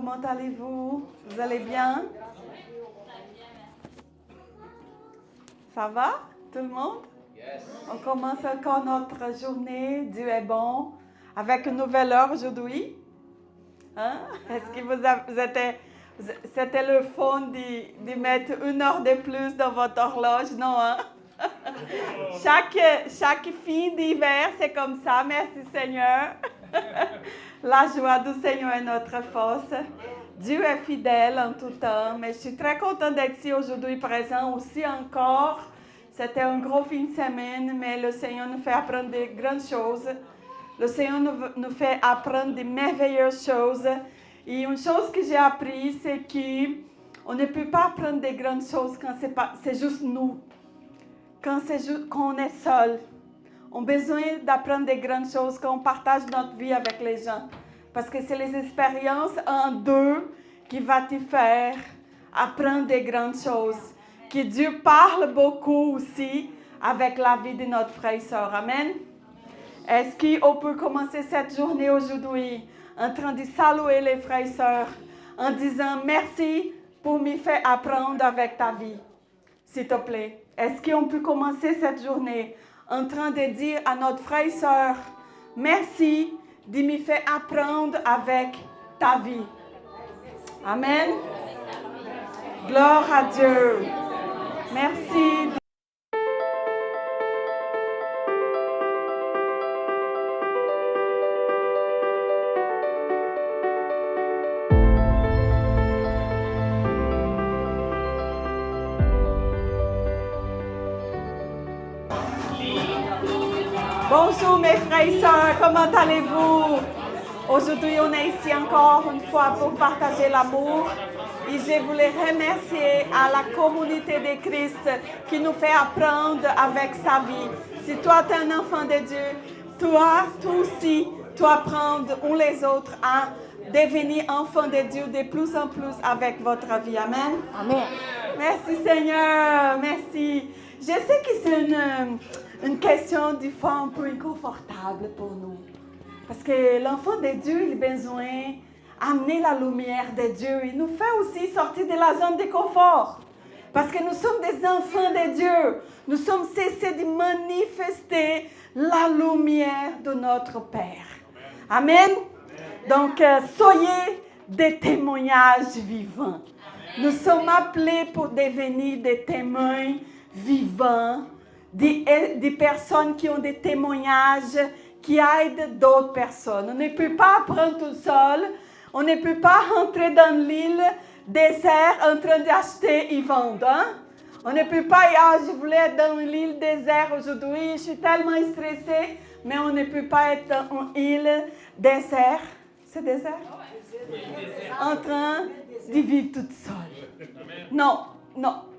comment allez-vous? Vous allez bien? Ça va, tout le monde? Yes. On commence encore notre journée. Dieu est bon. Avec une nouvelle heure aujourd'hui. Hein? Est-ce que c'était le fun de mettre une heure de plus dans votre horloge? Non, hein? Chaque fin d'hiver, c'est comme ça. Merci Seigneur. La joie du Seigneur est notre force. Dieu est fidèle en tout temps. Mais je suis très contente d'être ici aujourd'hui présent aussi encore. C'était un gros fin de semaine, mais le Seigneur nous fait apprendre de grandes choses. Le Seigneur nous fait apprendre de merveilleuses choses. Et une chose que j'ai appris, c'est qu'on ne peut pas apprendre de grandes choses quand c'est juste nous. Quand on est seul. On a besoin d'apprendre des grandes choses quand on partage notre vie avec les gens. Parce que c'est les expériences en deux qui vont te faire apprendre des grandes choses. Que Dieu parle beaucoup aussi avec la vie de notre frère et soeur. Amen. Est-ce qu'on peut commencer cette journée aujourd'hui en train de saluer les frères et sœurs en disant merci pour me faire apprendre avec ta vie, s'il te plaît. Est-ce qu'on peut commencer cette journée en train de dire à notre frère et sœur, merci de me faire apprendre avec ta vie. Amen. Gloire à Dieu. Merci. Bonjour mes frères et sœurs, comment allez-vous? Aujourd'hui, on est ici encore une fois pour partager l'amour. Et je voulais remercier à la communauté de Christ qui nous fait apprendre avec sa vie. Si toi, tu es un enfant de Dieu, toi aussi, tu apprends uns les autres à devenir enfant de Dieu de plus en plus avec votre vie. Amen. Amen. Merci Seigneur, merci. Je sais que c'est une question des fois un peu inconfortable pour nous. Parce que l'enfant de Dieu, il a besoin d'amener la lumière de Dieu. Il nous fait aussi sortir de la zone de confort. Parce que nous sommes des enfants de Dieu. Nous sommes cessés de manifester la lumière de notre Père. Amen. Donc, soyez des témoignages vivants. Nous sommes appelés pour devenir des témoins vivants, des personnes qui ont des témoignages qui aident d'autres personnes. On ne peut pas apprendre tout seul. On ne peut pas rentrer dans l'île désert en train d'acheter et vendre. Hein? On ne peut pas, je voulais être dans l'île désert aujourd'hui, je suis tellement stressée, mais on ne peut pas être dans une île désert. C'est désert? En train de vivre toute seule. Non.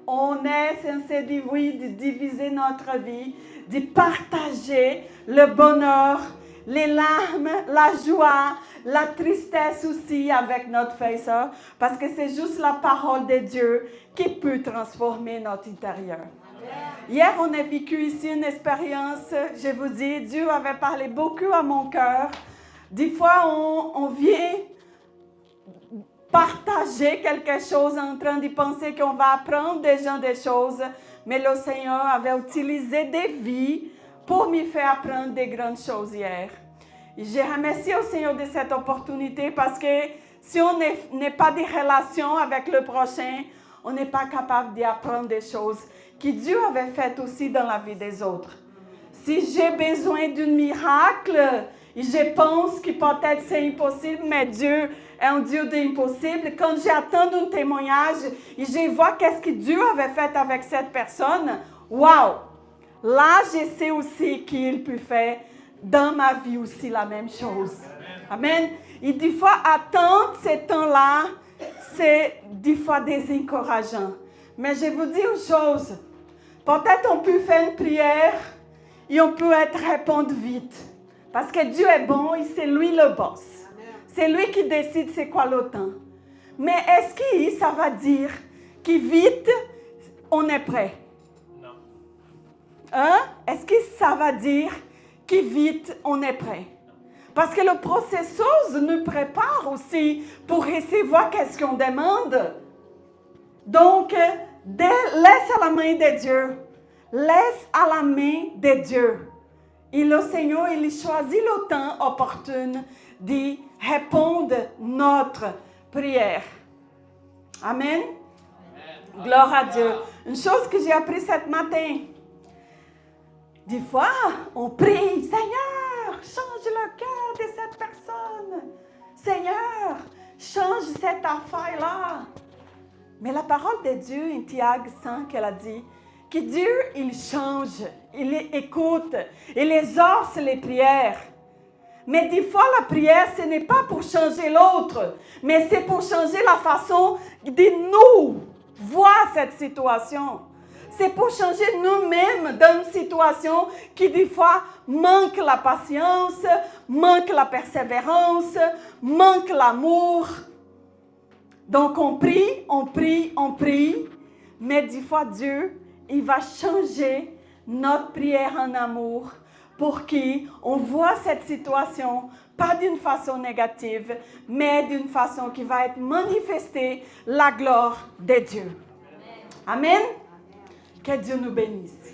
On est censé dire oui, de diviser notre vie, de partager le bonheur, les larmes, la joie, la tristesse aussi avec notre frère et sœur, parce que c'est juste la parole de Dieu qui peut transformer notre intérieur. Hier, on a vécu ici une expérience, je vous dis, Dieu avait parlé beaucoup à mon cœur. Des fois, on vient partager quelque chose en train de penser qu'on va apprendre des gens des choses, mais le Seigneur avait utilisé des vies pour me faire apprendre des grandes choses hier. Et je remercie au Seigneur de cette opportunité parce que si on n'est pas de relation avec le prochain, on n'est pas capable d'apprendre des choses que Dieu avait faites aussi dans la vie des autres. Si j'ai besoin d'un miracle, et je pense que peut-être c'est impossible, mais Dieu est un Dieu d'impossible. Quand j'attends un témoignage et je vois qu'est-ce que Dieu avait fait avec cette personne, waouh! Là, je sais aussi qu'il peut faire dans ma vie aussi la même chose. Amen. Et des fois, attendre ce temps-là, c'est des fois désencourageant. Mais je vous dis une chose. Peut-être on peut faire une prière et on peut être répondre vite. Parce que Dieu est bon et c'est lui le boss. C'est lui qui décide c'est quoi le temps. Mais est-ce que ça va dire que vite, on est prêt? Non. Hein? Est-ce que ça va dire que vite, on est prêt? Parce que le processus nous prépare aussi pour recevoir qu'est-ce qu'on demande. Donc, laisse à la main de Dieu. Laisse à la main de Dieu. Et le Seigneur, il choisit le temps opportun de répondre à notre prière. Amen. Gloire à Dieu. Une chose que j'ai appris ce matin. Des fois, on prie, Seigneur, change le cœur de cette personne. Seigneur, change cette affaire-là. Mais la parole de Dieu, en Thyatire 5, elle a dit que Dieu, il change, il écoute, il exauce les prières. Mais des fois, la prière, ce n'est pas pour changer l'autre, mais c'est pour changer la façon de nous voir cette situation. C'est pour changer nous-mêmes dans une situation qui, des fois, manque la patience, manque la persévérance, manque l'amour. Donc, on prie, on prie, on prie, mais des fois, Dieu, il va changer notre prière en amour pour qu'on voit cette situation, pas d'une façon négative, mais d'une façon qui va être manifestée la gloire de Dieu. Amen. Que Dieu nous bénisse.